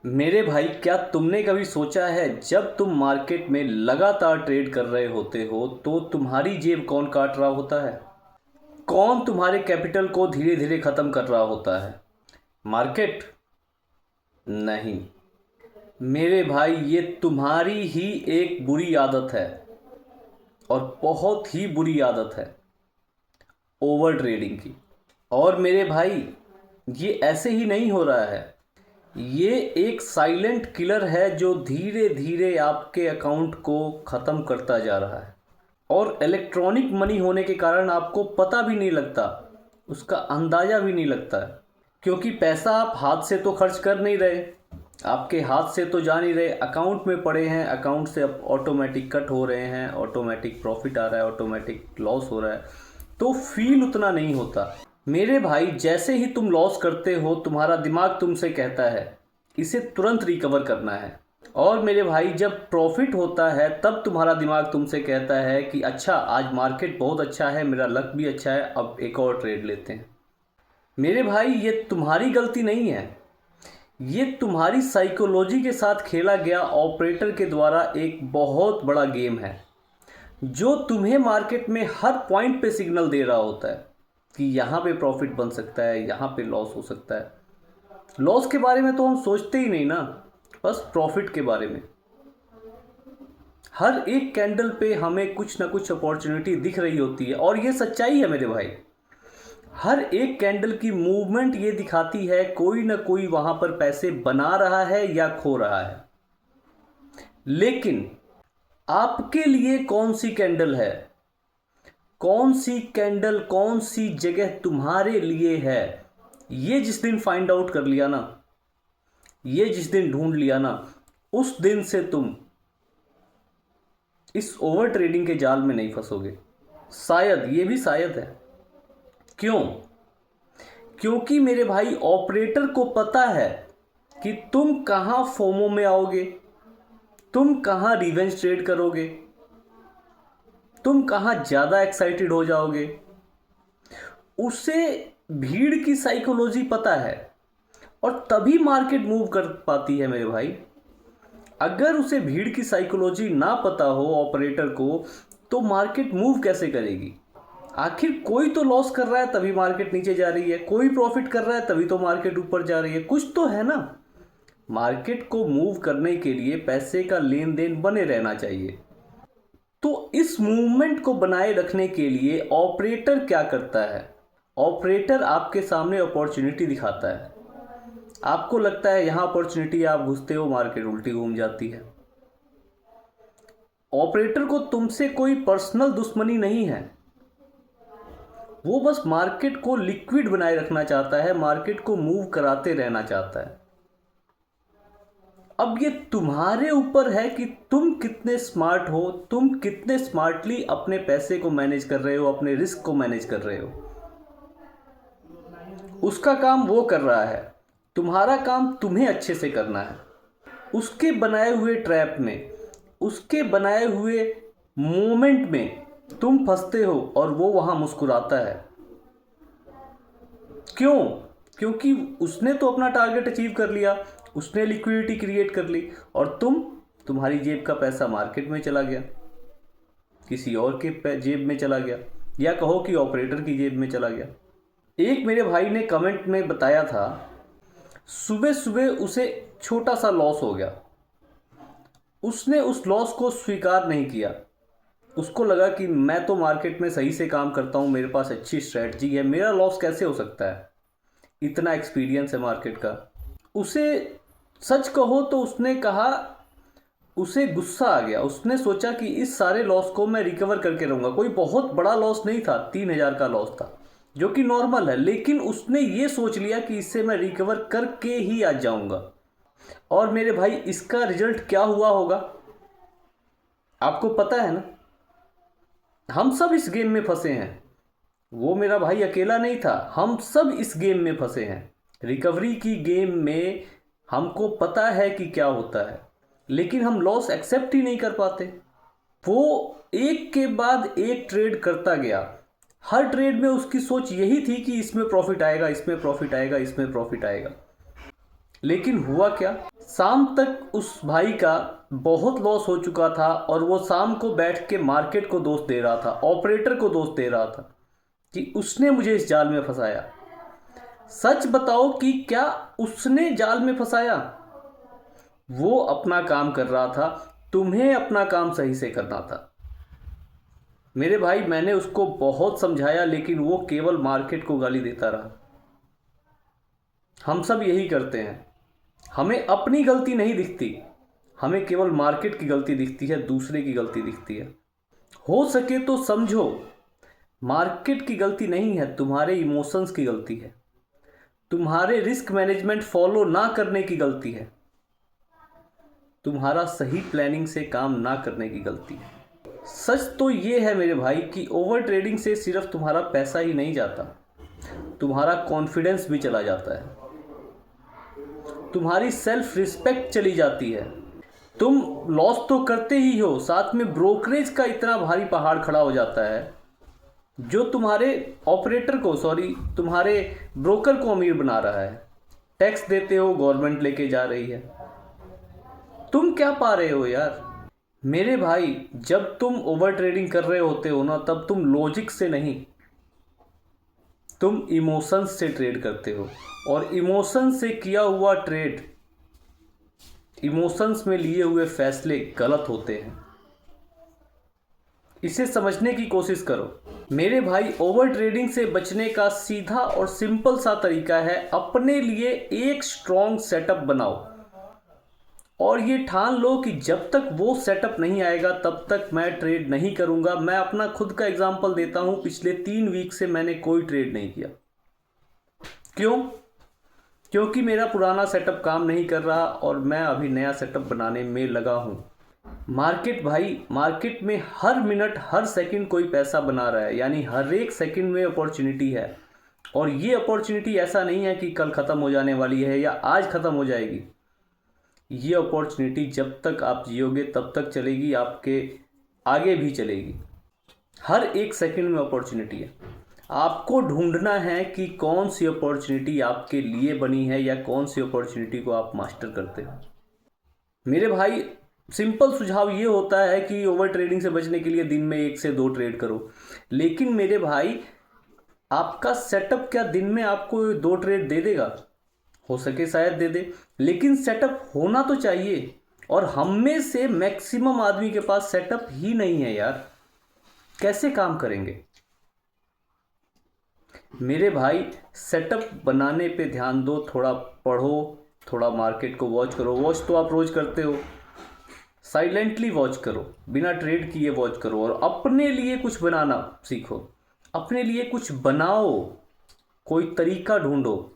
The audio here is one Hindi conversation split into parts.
मेरे भाई, क्या तुमने कभी सोचा है जब तुम मार्केट में लगातार ट्रेड कर रहे होते हो तो तुम्हारी जेब कौन काट रहा होता है? कौन तुम्हारे कैपिटल को धीरे धीरे खत्म कर रहा होता है? मार्केट? नहीं मेरे भाई, ये तुम्हारी ही एक बुरी आदत है और बहुत ही बुरी आदत है, ओवर ट्रेडिंग की। और मेरे भाई, ये ऐसे ही नहीं हो रहा है। ये एक साइलेंट किलर है जो धीरे धीरे आपके अकाउंट को ख़त्म करता जा रहा है। और इलेक्ट्रॉनिक मनी होने के कारण आपको पता भी नहीं लगता, उसका अंदाज़ा भी नहीं लगता है। क्योंकि पैसा आप हाथ से तो खर्च कर नहीं रहे, आपके हाथ से तो जा नहीं रहे, अकाउंट में पड़े हैं, अकाउंट से अब ऑटोमेटिक कट हो रहे हैं, ऑटोमेटिक प्रॉफिट आ रहा है, ऑटोमेटिक लॉस हो रहा है, तो फील उतना नहीं होता। मेरे भाई, जैसे ही तुम लॉस करते हो तुम्हारा दिमाग तुमसे कहता है इसे तुरंत रिकवर करना है। और मेरे भाई, जब प्रॉफिट होता है तब तुम्हारा दिमाग तुमसे कहता है कि अच्छा, आज मार्केट बहुत अच्छा है, मेरा लक भी अच्छा है, अब एक और ट्रेड लेते हैं। मेरे भाई, ये तुम्हारी गलती नहीं है, ये तुम्हारी साइकोलॉजी के साथ खेला गया ऑपरेटर के द्वारा एक बहुत बड़ा गेम है, जो तुम्हें मार्केट में हर पॉइंट पे सिग्नल दे रहा होता है कि यहाँ पे प्रॉफिट बन सकता है, यहाँ पे लॉस हो सकता है। लॉस के बारे में तो हम सोचते ही नहीं ना, बस प्रॉफिट के बारे में। हर एक कैंडल पे हमें कुछ ना कुछ अपॉर्चुनिटी दिख रही होती है, और ये सच्चाई है मेरे भाई। हर एक कैंडल की मूवमेंट ये दिखाती है कोई ना कोई वहां पर पैसे बना रहा है या खो रहा है। लेकिन आपके लिए कौन सी कैंडल है, कौन सी कैंडल, कौन सी जगह तुम्हारे लिए है, ये जिस दिन फाइंड आउट कर लिया ना, ये जिस दिन ढूंढ लिया ना, उस दिन से तुम इस ओवर ट्रेडिंग के जाल में नहीं फंसोगे। शायद, ये भी शायद है। क्यों? क्योंकि मेरे भाई, ऑपरेटर को पता है कि तुम कहां फोमो में आओगे, तुम कहां रिवेंज ट्रेड करोगे, तुम कहां ज्यादा एक्साइटेड हो जाओगे। उसे भीड़ की साइकोलॉजी पता है, और तभी मार्केट मूव कर पाती है मेरे भाई। अगर उसे भीड़ की साइकोलॉजी ना पता हो ऑपरेटर को, तो मार्केट मूव कैसे करेगी? आखिर कोई तो लॉस कर रहा है तभी मार्केट नीचे जा रही है, कोई प्रॉफिट कर रहा है तभी तो मार्केट ऊपर जा रही है, कुछ तो है ना। मार्केट को मूव करने के लिए पैसे का लेन देन बने रहना चाहिए। तो इस मूवमेंट को बनाए रखने के लिए ऑपरेटर क्या करता है? ऑपरेटर आपके सामने अपॉर्चुनिटी दिखाता है। आपको लगता है यहां अपॉर्चुनिटी, आप घुसते हो, मार्केट उल्टी घूम जाती है। ऑपरेटर को तुमसे कोई पर्सनल दुश्मनी नहीं है, वो बस मार्केट को लिक्विड बनाए रखना चाहता है, मार्केट को मूव कराते रहना चाहता है। अब ये तुम्हारे ऊपर है कि तुम कितने स्मार्ट हो, तुम कितने स्मार्टली अपने पैसे को मैनेज कर रहे हो, अपने रिस्क को मैनेज कर रहे हो। उसका काम वो कर रहा है, तुम्हारा काम तुम्हें अच्छे से करना है। उसके बनाए हुए ट्रैप में, उसके बनाए हुए मोमेंट में तुम फंसते हो और वो वहां मुस्कुराता है। क्यों? क्योंकि उसने तो अपना टारगेट अचीव कर लिया, उसने लिक्विडिटी क्रिएट कर ली, और तुम्हारी जेब का पैसा मार्केट में चला गया, किसी और के जेब में चला गया, या कहो कि ऑपरेटर की जेब में चला गया। एक मेरे भाई ने कमेंट में बताया था, सुबह सुबह उसे छोटा सा लॉस हो गया, उसने उस लॉस को स्वीकार नहीं किया। उसको लगा कि मैं तो मार्केट में सही से काम करता हूँ, मेरे पास अच्छी स्ट्रेटजी है, मेरा लॉस कैसे हो सकता है, इतना एक्सपीरियंस है मार्केट का। उसे सच कहो तो उसने कहा, उसे गुस्सा आ गया। उसने सोचा कि इस सारे लॉस को मैं रिकवर करके रहूँगा। कोई बहुत बड़ा लॉस नहीं था, 3,000 का लॉस था, जो कि नॉर्मल है, लेकिन उसने ये सोच लिया कि इससे मैं रिकवर करके ही आ जाऊँगा। और मेरे भाई, इसका रिजल्ट क्या हुआ होगा आपको पता है ना। हम सब इस गेम में फंसे हैं, वो मेरा भाई अकेला नहीं था, हम सब इस गेम में फंसे हैं। रिकवरी की गेम में हमको पता है कि क्या होता है, लेकिन हम लॉस एक्सेप्ट ही नहीं कर पाते। वो एक के बाद एक ट्रेड करता गया, हर ट्रेड में उसकी सोच यही थी कि इसमें प्रॉफिट आएगा, इसमें प्रॉफिट आएगा, इसमें प्रॉफिट आएगा। लेकिन हुआ क्या, शाम तक उस भाई का बहुत लॉस हो चुका था और वो शाम को बैठ के मार्केट को दोष दे रहा था, ऑपरेटर को दोष दे रहा था कि उसने मुझे इस जाल में फंसाया। सच बताओ कि क्या उसने जाल में फंसाया? वो अपना काम कर रहा था, तुम्हें अपना काम सही से करना था। मेरे भाई, मैंने उसको बहुत समझाया लेकिन वो केवल मार्केट को गाली देता रहा। हम सब यही करते हैं, हमें अपनी गलती नहीं दिखती, हमें केवल मार्केट की गलती दिखती है, दूसरे की गलती दिखती है। हो सके तो समझो, मार्केट की गलती नहीं है, तुम्हारे इमोशंस की गलती है, तुम्हारे रिस्क मैनेजमेंट फॉलो ना करने की गलती है, तुम्हारा सही प्लानिंग से काम ना करने की गलती है। सच तो ये है मेरे भाई कि ओवर ट्रेडिंग से सिर्फ तुम्हारा पैसा ही नहीं जाता, तुम्हारा कॉन्फिडेंस भी चला जाता है, तुम्हारी सेल्फ रिस्पेक्ट चली जाती है। तुम लॉस तो करते ही हो, साथ में ब्रोकरेज का इतना भारी पहाड़ खड़ा हो जाता है जो तुम्हारे ऑपरेटर को, तुम्हारे ब्रोकर को अमीर बना रहा है। टैक्स देते हो, गवर्नमेंट लेके जा रही है, तुम क्या पा रहे हो यार? मेरे भाई, जब तुम ओवर ट्रेडिंग कर रहे होते हो ना, तब तुम लॉजिक से नहीं, तुम इमोशंस से ट्रेड करते हो। और इमोशंस से किया हुआ ट्रेड, इमोशंस में लिए हुए फैसले गलत होते हैं। इसे समझने की कोशिश करो मेरे भाई। ओवर ट्रेडिंग से बचने का सीधा और सिंपल सा तरीका है, अपने लिए एक स्ट्रॉन्ग सेटअप बनाओ और ये ठान लो कि जब तक वो सेटअप नहीं आएगा तब तक मैं ट्रेड नहीं करूंगा। मैं अपना खुद का एग्जांपल देता हूं, पिछले 3 वीक से मैंने कोई ट्रेड नहीं किया। क्यों? क्योंकि मेरा पुराना सेटअप काम नहीं कर रहा और मैं अभी नया सेटअप बनाने में लगा हूं। मार्केट भाई, मार्केट में हर मिनट हर सेकंड कोई पैसा बना रहा है, यानी हर एक सेकंड में अपॉर्चुनिटी है। और ये अपॉर्चुनिटी ऐसा नहीं है कि कल ख़त्म हो जाने वाली है या आज ख़त्म हो जाएगी। ये अपॉर्चुनिटी जब तक आप जियोगे तब तक चलेगी, आपके आगे भी चलेगी। हर एक सेकंड में अपॉर्चुनिटी है। आपको ढूंढना है कि कौन सी अपॉर्चुनिटी आपके लिए बनी है या कौन सी अपॉर्चुनिटी को आप मास्टर करते हो। मेरे भाई, सिंपल सुझाव ये होता है कि ओवर ट्रेडिंग से बचने के लिए दिन में 1 से 2 ट्रेड करो। लेकिन मेरे भाई, आपका सेटअप क्या दिन में आपको 2 ट्रेड दे देगा? हो सके शायद दे दे, लेकिन सेटअप होना तो चाहिए। और हम में से मैक्सिमम आदमी के पास सेटअप ही नहीं है यार, कैसे काम करेंगे? मेरे भाई, सेटअप बनाने पे ध्यान दो, थोड़ा पढ़ो, थोड़ा मार्केट को वॉच करो। वॉच तो आप रोज करते हो, साइलेंटली वॉच करो, बिना ट्रेड किए वॉच करो और अपने लिए कुछ बनाना सीखो। अपने लिए कुछ बनाओ, कोई तरीका ढूंढो,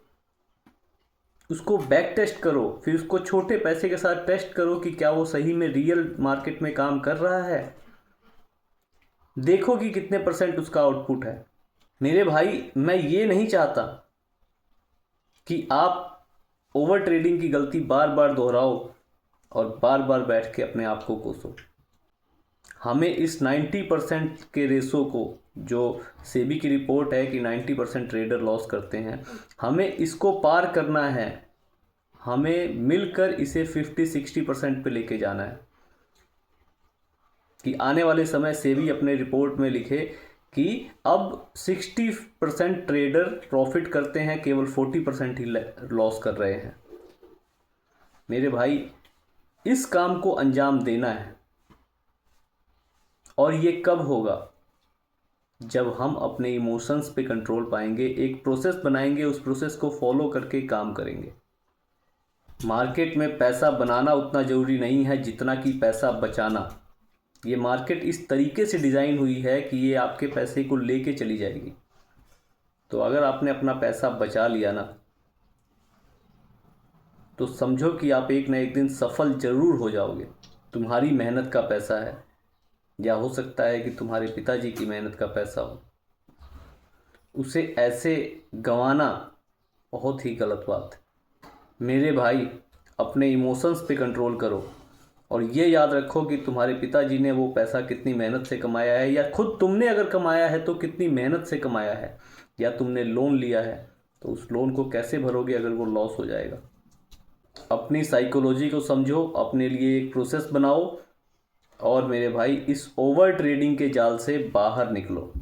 उसको बैक टेस्ट करो, फिर उसको छोटे पैसे के साथ टेस्ट करो कि क्या वो सही में रियल मार्केट में काम कर रहा है। देखो कि कितने % उसका आउटपुट है। मेरे भाई, मैं ये नहीं चाहता कि आप ओवर ट्रेडिंग की गलती बार बार दोहराओ और बार बार बैठ के अपने आप को कोसो। हमें इस 90% के रेशो को, जो सेबी की रिपोर्ट है कि 90% ट्रेडर लॉस करते हैं, हमें इसको पार करना है। हमें मिलकर इसे 50-60% पे लेके जाना है कि आने वाले समय सेबी अपने रिपोर्ट में लिखे कि अब 60% ट्रेडर प्रॉफिट करते हैं, केवल 40% ही लॉस कर रहे हैं। मेरे भाई, इस काम को अंजाम देना है। और ये कब होगा? जब हम अपने इमोशंस पे कंट्रोल पाएंगे, एक प्रोसेस बनाएंगे, उस प्रोसेस को फॉलो करके काम करेंगे। मार्केट में पैसा बनाना उतना ज़रूरी नहीं है जितना कि पैसा बचाना। ये मार्केट इस तरीके से डिज़ाइन हुई है कि ये आपके पैसे को लेके चली जाएगी। तो अगर आपने अपना पैसा बचा लिया ना, तो समझो कि आप एक ना एक दिन सफल ज़रूर हो जाओगे। तुम्हारी मेहनत का पैसा है, या हो सकता है कि तुम्हारे पिताजी की मेहनत का पैसा हो। उसे ऐसे गंवाना बहुत ही गलत बात है। मेरे भाई, अपने इमोशंस पे कंट्रोल करो और ये याद रखो कि तुम्हारे पिताजी ने वो पैसा कितनी मेहनत से कमाया है, या खुद तुमने अगर कमाया है तो कितनी मेहनत से कमाया है, या तुमने लोन लिया है तो उस लोन को कैसे भरोगे अगर वो लॉस हो जाएगा। अपनी साइकोलॉजी को समझो, अपने लिए एक प्रोसेस बनाओ और मेरे भाई इस ओवर ट्रेडिंग के जाल से बाहर निकलो।